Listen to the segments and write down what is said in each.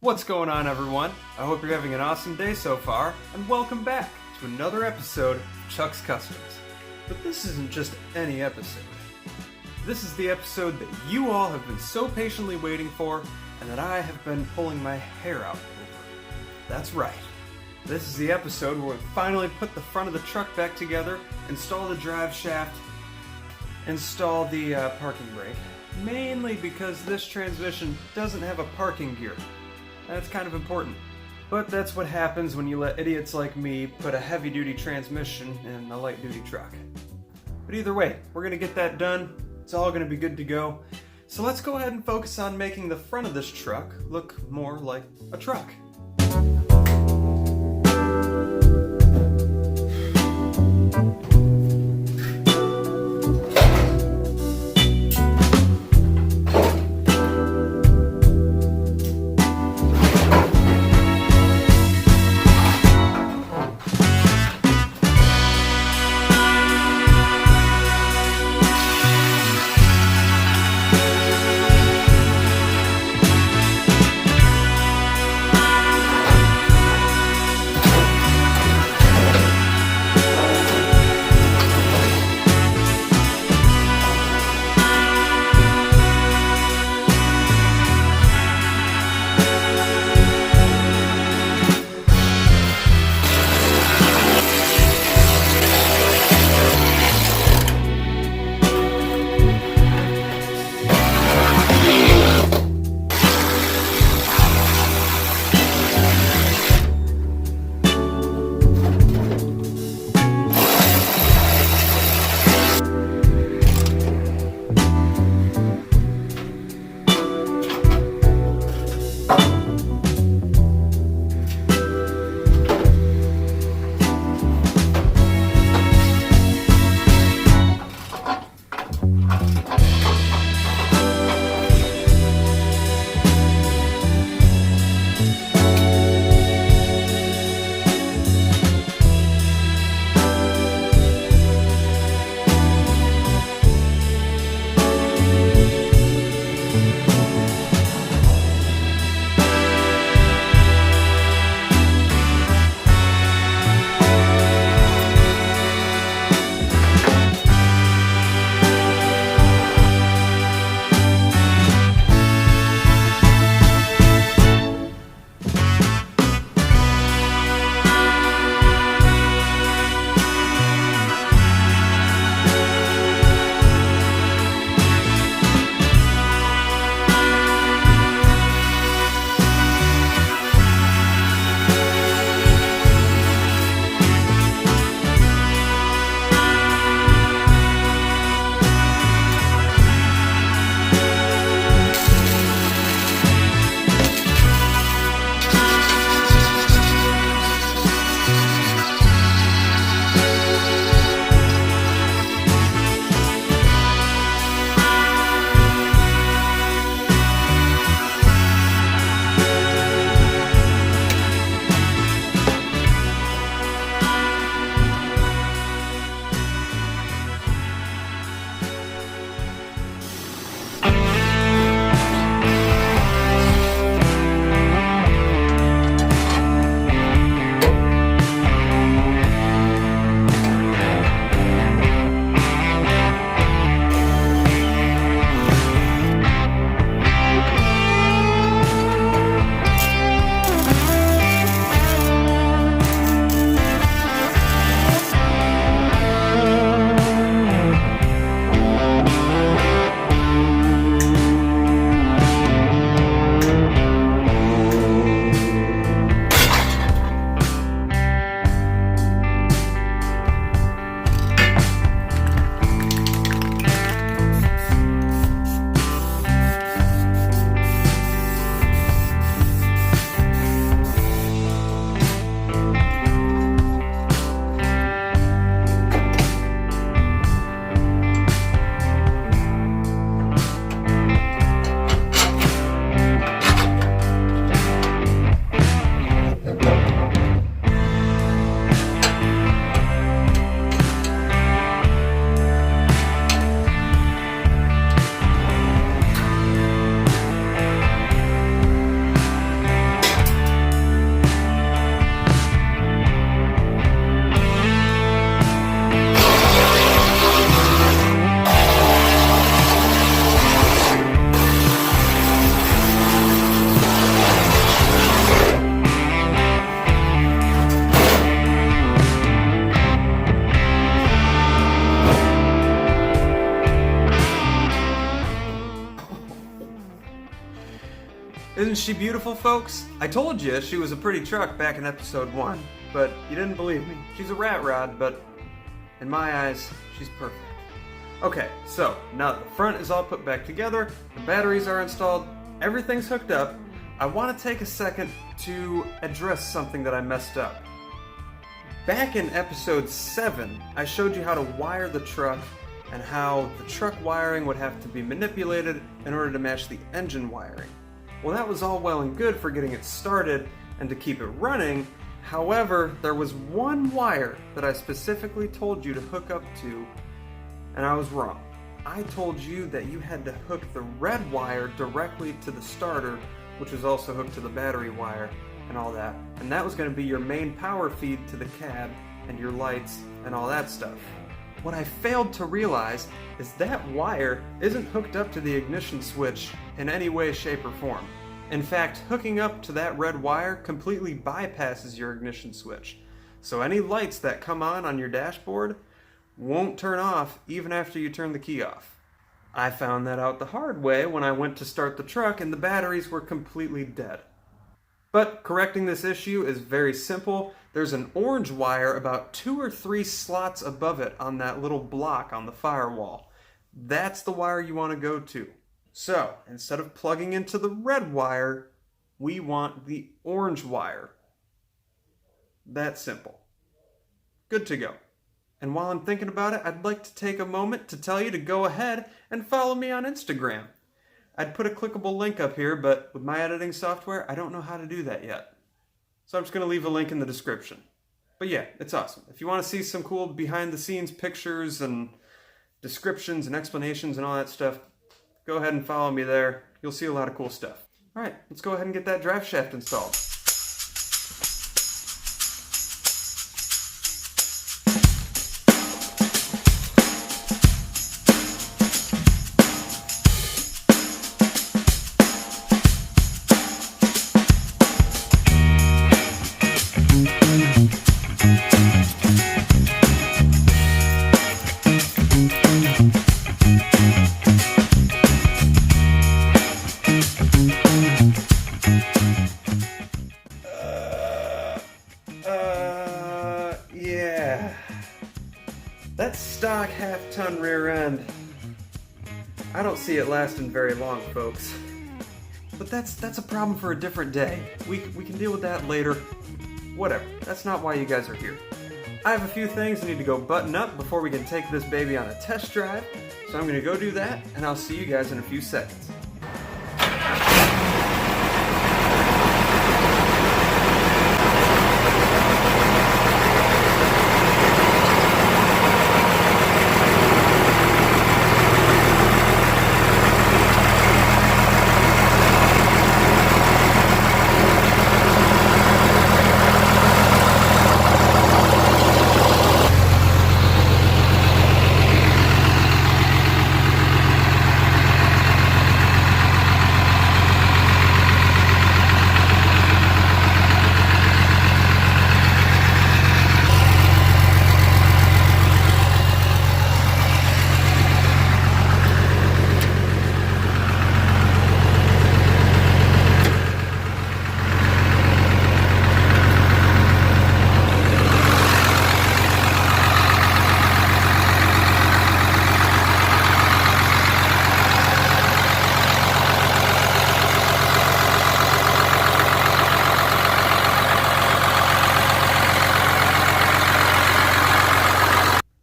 What's going on, everyone? I hope you're having an awesome day so far, and welcome back to another episode of Chuck's Customs. But this isn't just any episode. This is the episode that you all have been so patiently waiting for, and that I have been pulling my hair out over. That's right. This is the episode where we finally put the front of the truck back together, install the drive shaft, install the parking brake. Mainly because this transmission doesn't have a parking gear. That's kind of important. But that's what happens when you let idiots like me put a heavy-duty transmission in a light-duty truck. But either way, we're going to get that done. It's all going to be good to go. So let's go ahead and focus on making the front of this truck look more like a truck. she beautiful, folks? I told you she was a pretty truck back in episode 1, but you didn't believe me. She's a rat rod, but in my eyes, she's perfect. Okay, so now that the front is all put back together, the batteries are installed, everything's hooked up, I want to take a second to address something that I messed up. Back in episode 7, I showed you how to wire the truck and how the truck wiring would have to be manipulated in order to match the engine wiring. Well, that was all well and good for getting it started and to keep it running. However, there was one wire that I specifically told you to hook up to, and I was wrong. I told you that you had to hook the red wire directly to the starter, which was also hooked to the battery wire and all that. And that was going to be your main power feed to the cab and your lights and all that stuff. What I failed to realize is that wire isn't hooked up to the ignition switch in any way, shape, or form. In fact, hooking up to that red wire completely bypasses your ignition switch. So any lights that come on your dashboard won't turn off even after you turn the key off. I found that out the hard way when I went to start the truck and the batteries were completely dead. But correcting this issue is very simple. There's an orange wire about 2 or 3 slots above it on that little block on the firewall. That's the wire you want to go to. So, instead of plugging into the red wire, we want the orange wire. That simple. Good to go. And while I'm thinking about it, I'd like to take a moment to tell you to go ahead and follow me on Instagram. I'd put a clickable link up here, but with my editing software, I don't know how to do that yet. So I'm just going to leave a link in the description. But yeah, it's awesome. If you want to see some cool behind-the-scenes pictures and descriptions and explanations and all that stuff, go ahead and follow me there. You'll see a lot of cool stuff. All right, let's go ahead and get that drive shaft installed. Yeah. That stock half-ton rear end, I don't see it lasting very long, folks. But that's a problem for a different day. We can deal with that later. Whatever, that's not why you guys are here. I have a few things I need to go button up before we can take this baby on a test drive, so I'm gonna go do that, and I'll see you guys in a few seconds.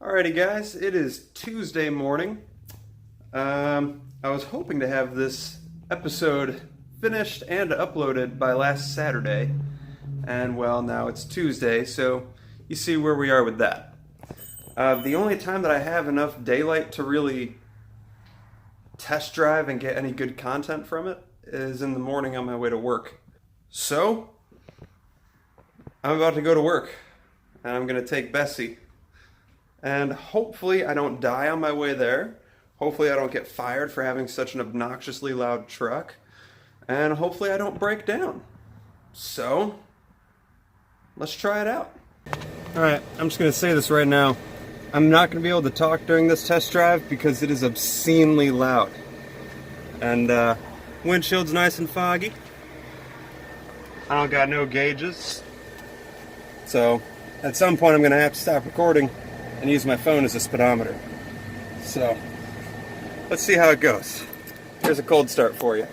Alrighty guys, it is Tuesday morning. I was hoping to have this episode finished and uploaded by last Saturday, and well, now it's Tuesday, so you see where we are with that. The only time that I have enough daylight to really test drive and get any good content from it is in the morning on my way to work. So, I'm about to go to work, and I'm going to take Bessie. And hopefully I don't die on my way there. Hopefully I don't get fired for having such an obnoxiously loud truck. And hopefully I don't break down. So, let's try it out. Alright, I'm just going to say this right now. I'm not going to be able to talk during this test drive because it is obscenely loud. And windshield's nice and foggy. I don't got no gauges. So at some point I'm going to have to stop recording and use my phone as a speedometer. So let's see how it goes. Here's a cold start for you.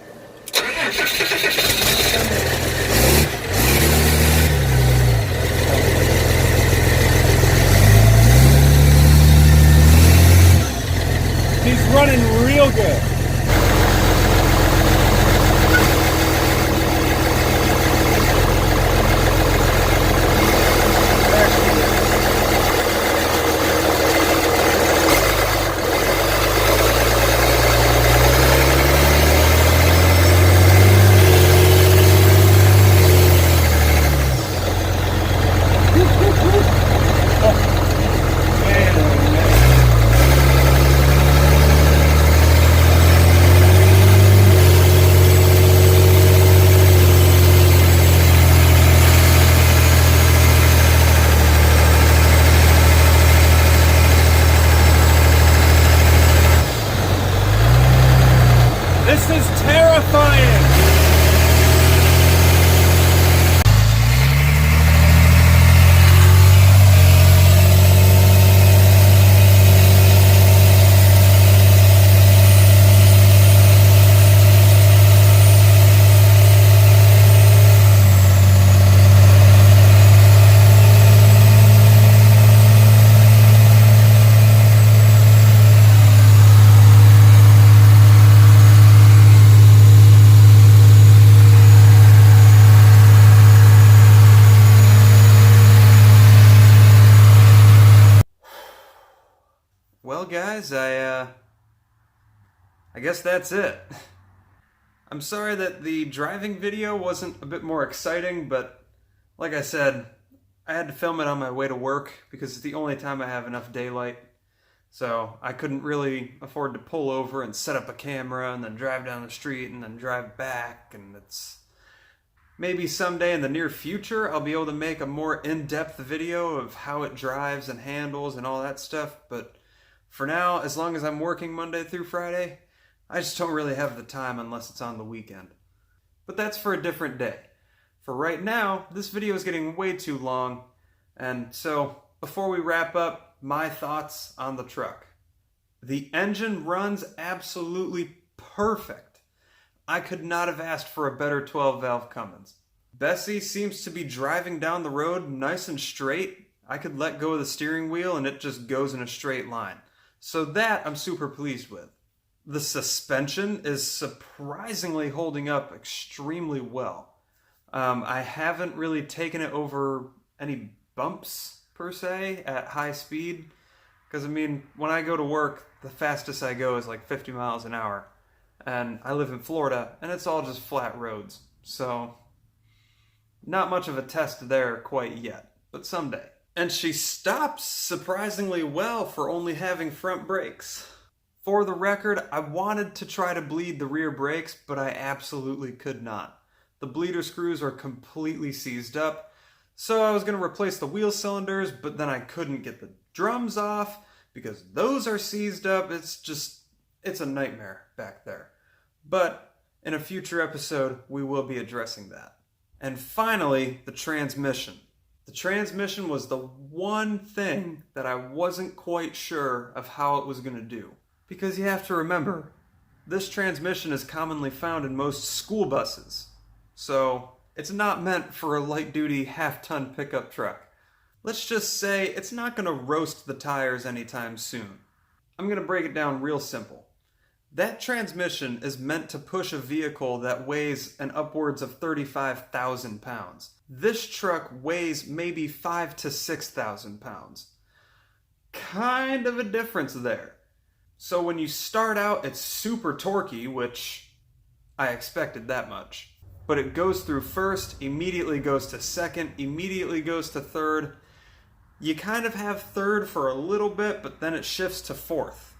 He's running real good. This is terrifying! Well, guys, I guess that's it. I'm sorry that the driving video wasn't a bit more exciting, but like I said, I had to film it on my way to work because it's the only time I have enough daylight. So I couldn't really afford to pull over and set up a camera and then drive down the street and then drive back. And it's maybe someday in the near future I'll be able to make a more in-depth video of how it drives and handles and all that stuff, but for now, as long as I'm working Monday through Friday, I just don't really have the time unless it's on the weekend. But that's for a different day. For right now, this video is getting way too long, and so before we wrap up, my thoughts on the truck. The engine runs absolutely perfect. I could not have asked for a better 12-valve Cummins. Bessie seems to be driving down the road nice and straight. I could let go of the steering wheel and it just goes in a straight line. So that I'm super pleased with. The suspension is surprisingly holding up extremely well. I haven't really taken it over any bumps per se at high speed. Because I mean, when I go to work, the fastest I go is like 50 miles an hour. And I live in Florida and it's all just flat roads. So not much of a test there quite yet, but someday. And she stops surprisingly well for only having front brakes. For the record, I wanted to try to bleed the rear brakes, but I absolutely could not. The bleeder screws are completely seized up, so I was going to replace the wheel cylinders, but then I couldn't get the drums off because those are seized up. It's a nightmare back there. But in a future episode, we will be addressing that. And finally, the transmission. The transmission was the one thing that I wasn't quite sure of how it was going to do. Because you have to remember, this transmission is commonly found in most school buses. So it's not meant for a light-duty half-ton pickup truck. Let's just say it's not going to roast the tires anytime soon. I'm going to break it down real simple. That transmission is meant to push a vehicle that weighs an upwards of 35,000 pounds. This truck weighs maybe 5,000 to 6,000 pounds. Kind of a difference there. So when you start out, it's super torquey, which I expected that much. But it goes through first, immediately goes to second, immediately goes to third. You kind of have third for a little bit, but then it shifts to fourth.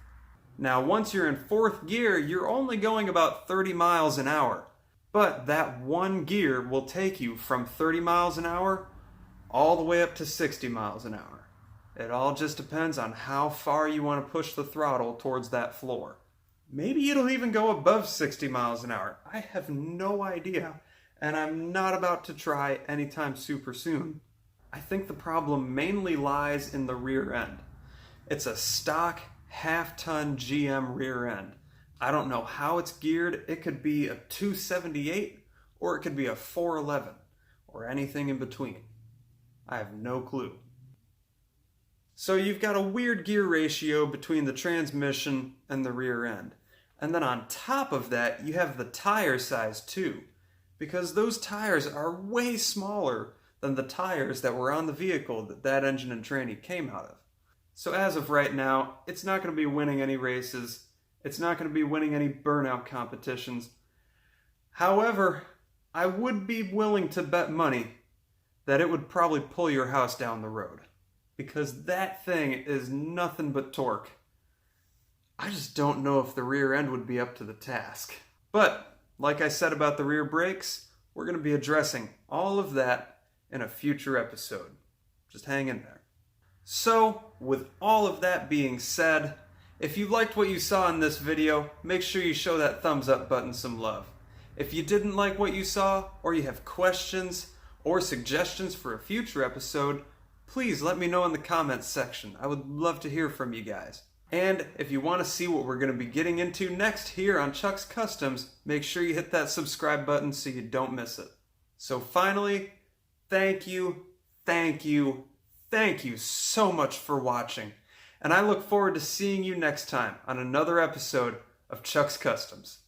Now, once you're in fourth gear, you're only going about 30 miles an hour. But that one gear will take you from 30 miles an hour all the way up to 60 miles an hour. It all just depends on how far you want to push the throttle towards that floor. Maybe it'll even go above 60 miles an hour. I have no idea. and I'm not about to try anytime super soon. I think the problem mainly lies in the rear end. It's a stock half-ton GM rear end. I don't know how it's geared. It could be a 278 or it could be a 411 or anything in between. I have no clue. So you've got a weird gear ratio between the transmission and the rear end. And then on top of that, you have the tire size too, because those tires are way smaller than the tires that were on the vehicle that engine and tranny came out of. So as of right now, it's not going to be winning any races. It's not going to be winning any burnout competitions. However, I would be willing to bet money that it would probably pull your house down the road, because that thing is nothing but torque. I just don't know if the rear end would be up to the task. But, like I said about the rear brakes, we're going to be addressing all of that in a future episode. Just hang in there. So, with all of that being said, if you liked what you saw in this video, make sure you show that thumbs up button some love. If you didn't like what you saw, or you have questions or suggestions for a future episode, please let me know in the comments section. I would love to hear from you guys. And if you want to see what we're going to be getting into next here on Chuck's Customs, make sure you hit that subscribe button so you don't miss it. So finally, thank you so much for watching. And I look forward to seeing you next time on another episode of Chuck's Customs.